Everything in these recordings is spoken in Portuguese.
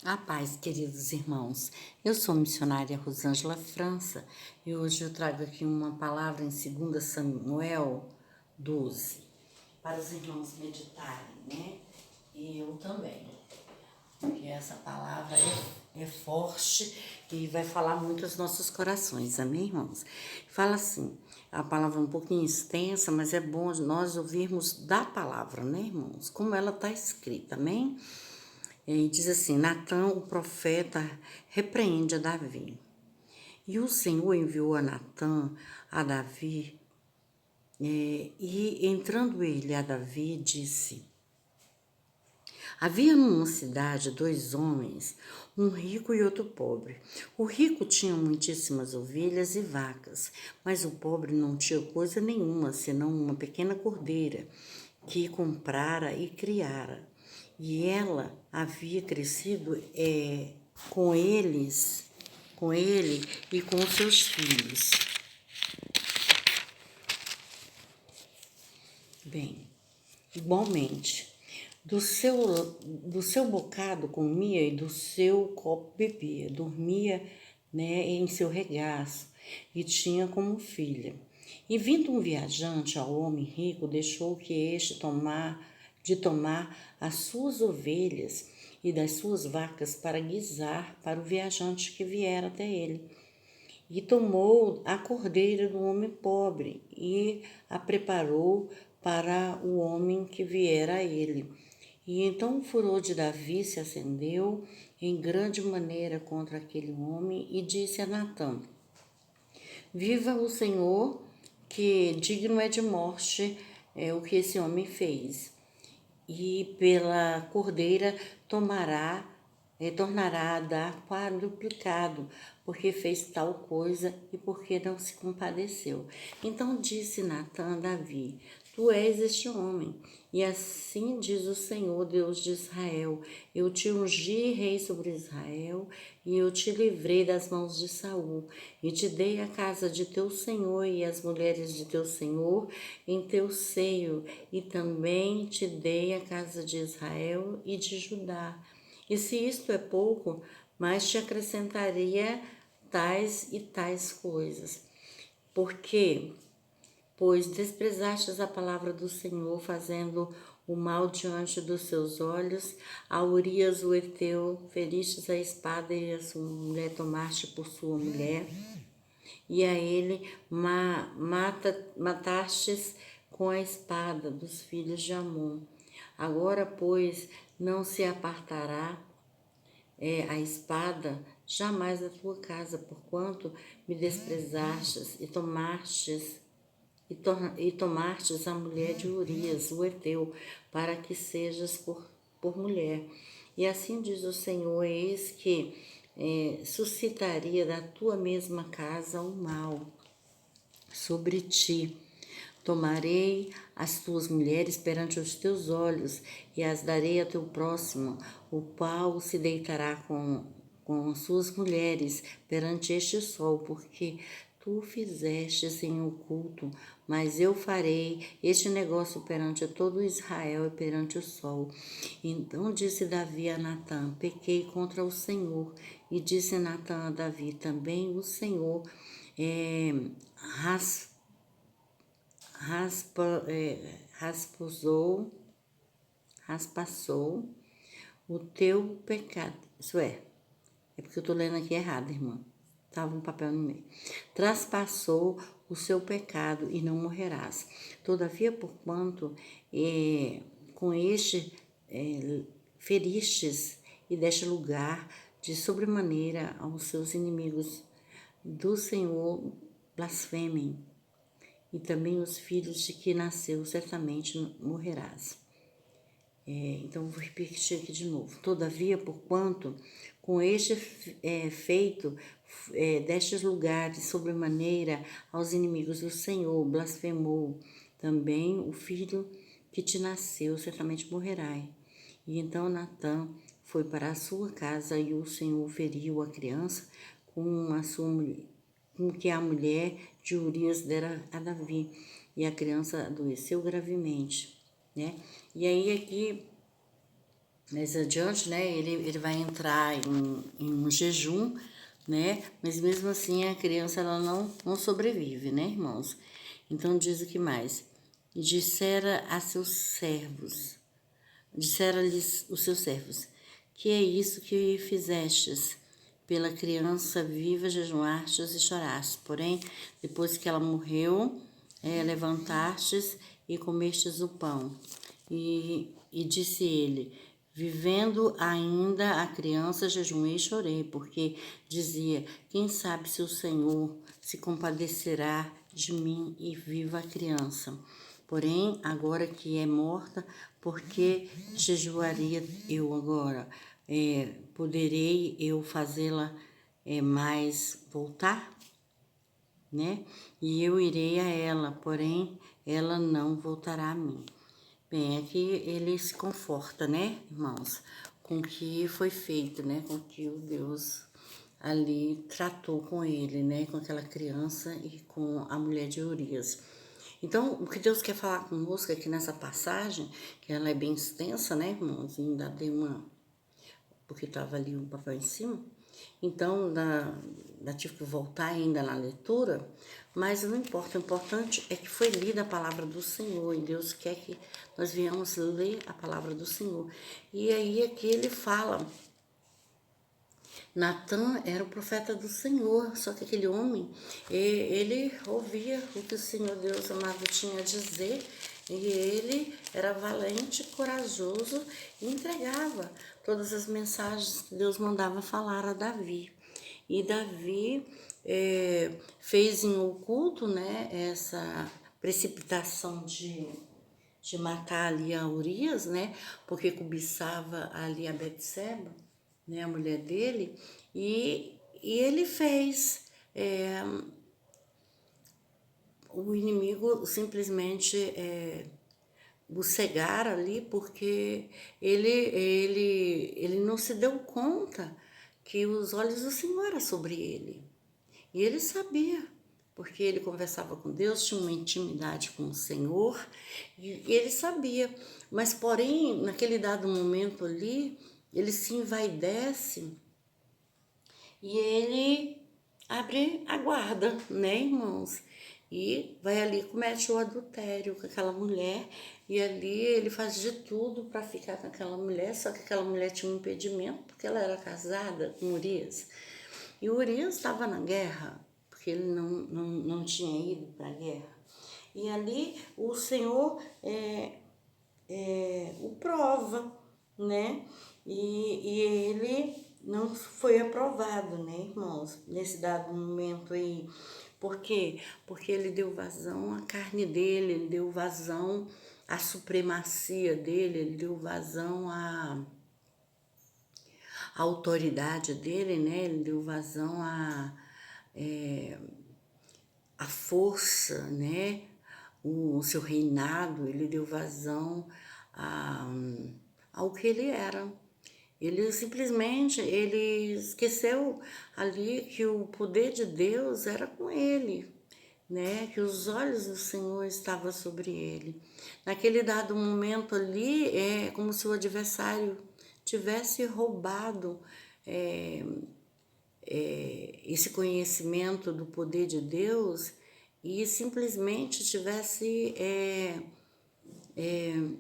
A paz, queridos irmãos. Eu sou missionária Rosângela França e hoje eu trago aqui uma palavra em 2 Samuel 12 para os irmãos meditarem, né? E eu também, porque essa palavra é forte e vai falar muito aos nossos corações, amém, irmãos? Fala assim, a palavra é um pouquinho extensa, mas é bom nós ouvirmos da palavra, né, irmãos? Como ela está escrita, amém? E diz assim: Natã, o profeta, repreende a Davi. E o Senhor enviou a Natã a Davi, e entrando ele a Davi, disse: Havia numa cidade 2 homens, um rico e outro pobre. O rico tinha muitíssimas ovelhas e vacas, mas o pobre não tinha coisa nenhuma, senão uma pequena cordeira, que comprara e criara. E ela havia crescido com ele e com seus filhos. Bem, igualmente, do seu bocado comia e do seu copo bebia, dormia, né, em seu regaço e tinha como filha. E vindo um viajante ao homem rico, deixou que este tomar as suas ovelhas e das suas vacas para guisar para o viajante que viera até ele. E tomou a cordeira do homem pobre e a preparou para o homem que viera a ele. E então o furor de Davi se acendeu em grande maneira contra aquele homem e disse a Natã: Viva o Senhor, que digno é de morte o que esse homem fez. E pela cordeira tornará a dar quadruplicado, porque fez tal coisa e porque não se compadeceu. Então disse Natã a Davi: Tu és este homem. E assim diz o Senhor, Deus de Israel: Eu te ungi rei sobre Israel, e eu te livrei das mãos de Saul, e te dei a casa de teu senhor e as mulheres de teu senhor em teu seio, e também te dei a casa de Israel e de Judá. E se isto é pouco, mais te acrescentaria tais e tais coisas. Porque pois desprezastes a palavra do Senhor, fazendo o mal diante dos seus olhos, a Urias o Heteu feristes a espada e a sua mulher tomaste por sua mulher, e a ele matastes com a espada dos filhos de Amon. Agora, pois, não se apartará a espada jamais da tua casa, porquanto me desprezastes e tomastes a mulher de Urias, o Heteu, para que sejas por mulher. E assim diz o Senhor: eis que suscitaria da tua mesma casa o mal sobre ti. Tomarei as tuas mulheres perante os teus olhos e as darei a teu próximo, o qual se deitará com suas mulheres perante este sol, porque tu fizestes em oculto, mas eu farei este negócio perante todo Israel e perante o sol. Então disse Davi a Natã: Pequei contra o Senhor. E disse Natã a Davi: Também o Senhor raspassou o teu pecado. Isso é porque eu estou lendo aqui errado, irmã. Estava um papel no meio. Traspassou o seu pecado e não morrerás. Todavia, porquanto com este feristes e deste lugar de sobremaneira aos seus inimigos do Senhor blasfemem, e também os filhos de que nasceu certamente morrerás. Então, vou repetir aqui de novo. Todavia, porquanto com este feito destes lugares sobremaneira aos inimigos do Senhor, blasfemou também o filho que te nasceu, certamente morrerá. E então Natã foi para a sua casa e o Senhor feriu a criança com que a mulher de Urias dera a Davi, e a criança adoeceu gravemente, né? E aí aqui mais adiante, né, ele vai entrar em um jejum, né, mas mesmo assim a criança ela não sobrevive, né, irmãos? Então diz o que mais? E disseram-lhes os seus servos, que é isso que fizestes? Pela criança viva jejuastes e chorastes, porém, depois que ela morreu, levantastes e comestes o pão. E disse ele, vivendo ainda a criança, jejuei e chorei, porque dizia, quem sabe se o Senhor se compadecerá de mim e viva a criança. Porém, agora que é morta, por que jejuaria eu agora? Poderei eu fazê-la mais voltar? Né? E eu irei a ela, porém ela não voltará a mim. Bem, aqui ele se conforta, né, irmãos, com o que foi feito, né, com o que o Deus ali tratou com ele, né, com aquela criança e com a mulher de Urias. Então, o que Deus quer falar conosco aqui nessa passagem, que ela é bem extensa, né, irmãos, ainda dei porque estava ali um papel em cima, então tive que voltar ainda na leitura, mas não importa, o importante é que foi lida a palavra do Senhor, e Deus quer que nós venhamos ler a palavra do Senhor. E aí aqui ele fala, Natã era o profeta do Senhor, só que aquele homem, ele ouvia o que o Senhor Deus amado tinha a dizer, e ele era valente, corajoso e entregava todas as mensagens que Deus mandava falar a Davi. E Davi fez em oculto, né, essa precipitação de matar ali a Urias, né, porque cobiçava ali a Betseba, né, a mulher dele, e ele fez. O inimigo simplesmente o cegar ali, porque ele não se deu conta que os olhos do Senhor eram sobre ele. E ele sabia, porque ele conversava com Deus, tinha uma intimidade com o Senhor, e ele sabia. Mas, porém, naquele dado momento ali, ele se envaidece e ele abre a guarda, né, irmãos? E vai ali e comete o adultério com aquela mulher. E ali ele faz de tudo para ficar com aquela mulher, só que aquela mulher tinha um impedimento, porque ela era casada com Urias. E Urias estava na guerra, porque ele não tinha ido para a guerra. E ali o Senhor o prova, né? E ele não foi aprovado, né, irmãos? Nesse dado momento aí. Por quê? Porque ele deu vazão à carne dele, ele deu vazão à supremacia dele, ele deu vazão à autoridade dele, né? Ele deu vazão à força, né? O seu reinado, ele deu vazão a, ao que ele era. Ele simplesmente, ele esqueceu ali que o poder de Deus era com ele, né? Que os olhos do Senhor estavam sobre ele. Naquele dado momento ali, é como se o adversário tivesse roubado esse conhecimento do poder de Deus e simplesmente tivesse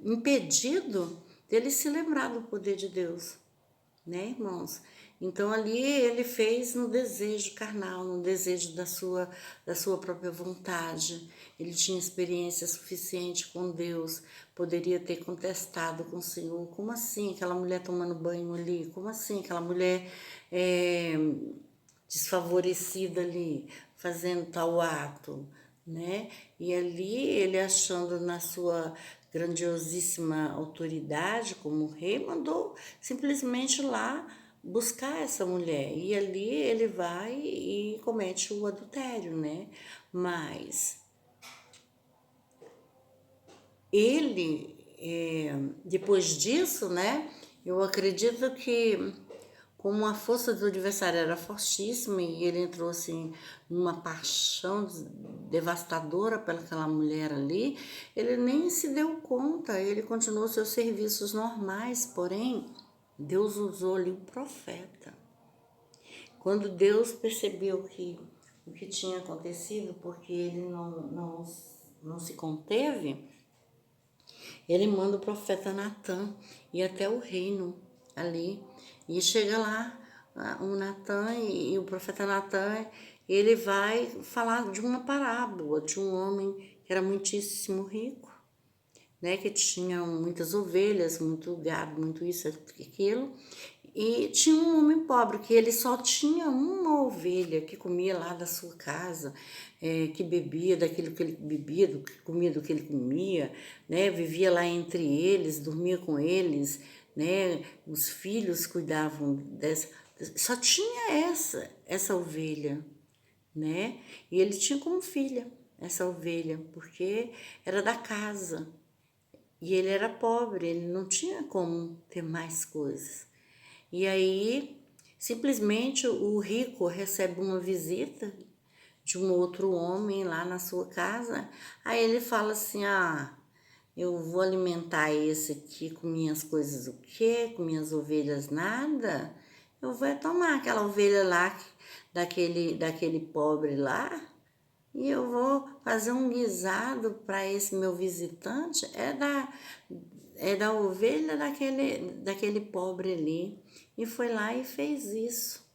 impedido dele se lembrar do poder de Deus, né, irmãos? Então ali ele fez no desejo carnal, no desejo da sua própria vontade. Ele tinha experiência suficiente com Deus, poderia ter contestado com o Senhor. Como assim aquela mulher tomando banho ali? Como assim aquela mulher desfavorecida ali, fazendo tal ato, né? E ali ele achando na sua grandiosíssima autoridade como rei, mandou simplesmente lá buscar essa mulher. E ali ele vai e comete o adultério, né? Mas ele, depois disso, né? Eu acredito que como a força do adversário era fortíssima e ele entrou assim numa paixão devastadora pelaquela mulher ali, ele nem se deu conta, ele continuou seus serviços normais, porém Deus usou ali o profeta. Quando Deus percebeu que o que tinha acontecido, porque ele não se conteve, ele manda o profeta Natã ir até o reino ali. E chega lá, o Natã e o profeta Natã, ele vai falar de uma parábola de um homem que era muitíssimo rico, né, que tinha muitas ovelhas, muito gado, muito isso, aquilo. E tinha um homem pobre que ele só tinha uma ovelha que comia lá da sua casa, que bebia daquilo que ele bebia, comia do que ele comia, né? Vivia lá entre eles, dormia com eles, né? Os filhos cuidavam dessa. Só tinha essa ovelha, né? E ele tinha como filha essa ovelha, porque era da casa. E ele era pobre, ele não tinha como ter mais coisas. E aí, simplesmente o rico recebe uma visita de um outro homem lá na sua casa. Aí ele fala assim: "Ah, eu vou alimentar esse aqui com minhas coisas o quê? Com minhas ovelhas nada? Eu vou tomar aquela ovelha lá daquele pobre lá e eu vou fazer um guisado para esse meu visitante, é da ovelha daquele pobre ali." E foi lá e fez isso,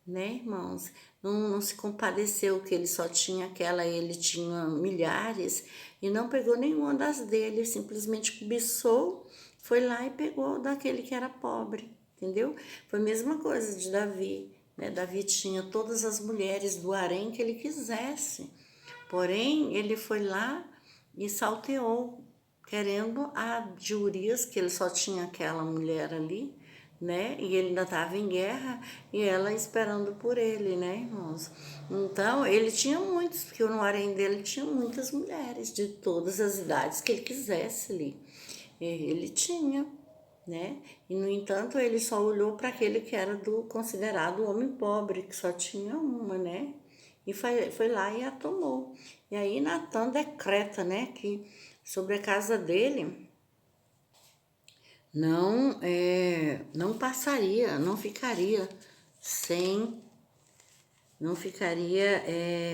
né, irmãos? Não se compadeceu que ele só tinha aquela, ele tinha milhares, e não pegou nenhuma das dele, simplesmente cobiçou, foi lá e pegou daquele que era pobre, entendeu? Foi a mesma coisa de Davi, né? Davi tinha todas as mulheres do harém que ele quisesse, porém ele foi lá e salteou, querendo a de Urias, que ele só tinha aquela mulher ali, né? E ele ainda estava em guerra e ela esperando por ele, né, irmãos? Então, ele tinha muitos, porque no harém dele tinha muitas mulheres de todas as idades que ele quisesse ali. Ele tinha, né? E, no entanto, ele só olhou para aquele que era do considerado homem pobre, que só tinha uma, né? E foi lá e a tomou. E aí Natã decreta, né, que sobre a casa dele não passaria, não ficaria sem, não ficaria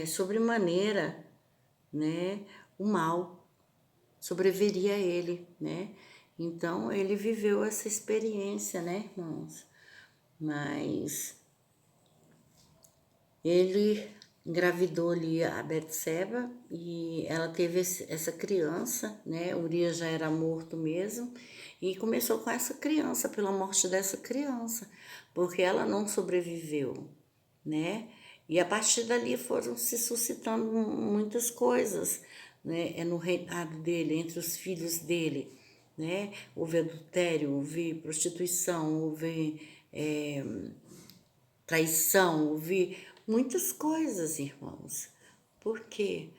sobremaneira, né, o mal sobreviria a ele, né? Então ele viveu essa experiência, né, irmãos? Mas ele engravidou ali a Betseba e ela teve essa criança, né? Urias já era morto mesmo e começou com essa criança, pela morte dessa criança, porque ela não sobreviveu, né? E a partir dali foram se suscitando muitas coisas, né? No reinado dele, entre os filhos dele, né? Houve adultério, houve prostituição, houve traição, houve muitas coisas, irmãos. Por quê?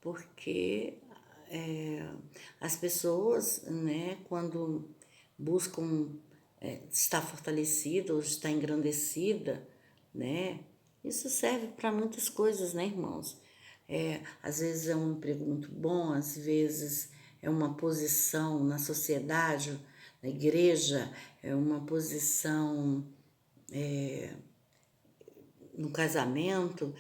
Porque as pessoas, né, quando buscam estar fortalecida ou estar engrandecida, né, isso serve para muitas coisas, né, irmãos? Às vezes é um emprego muito bom, às vezes é uma posição na sociedade, na igreja, é uma posição no casamento,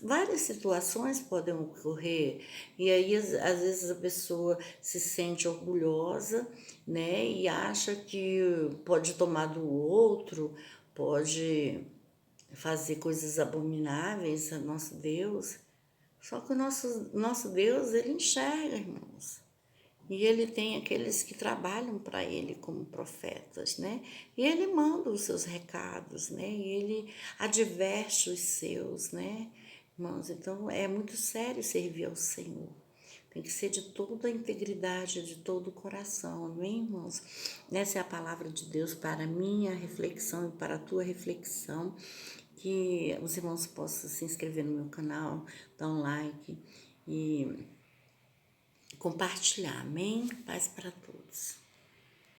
várias situações podem ocorrer, e aí às vezes a pessoa se sente orgulhosa, né, e acha que pode tomar do outro, pode fazer coisas abomináveis a nosso Deus. Só que o nosso Deus, ele enxerga, irmãos. E ele tem aqueles que trabalham para ele como profetas, né? E ele manda os seus recados, né? E ele adverte os seus, né? Irmãos, então é muito sério servir ao Senhor. Tem que ser de toda a integridade, de todo o coração, amém, irmãos? Essa é a palavra de Deus para a minha reflexão e para a tua reflexão. Que os irmãos possam se inscrever no meu canal, dar um like e compartilhar, amém? Paz para todos.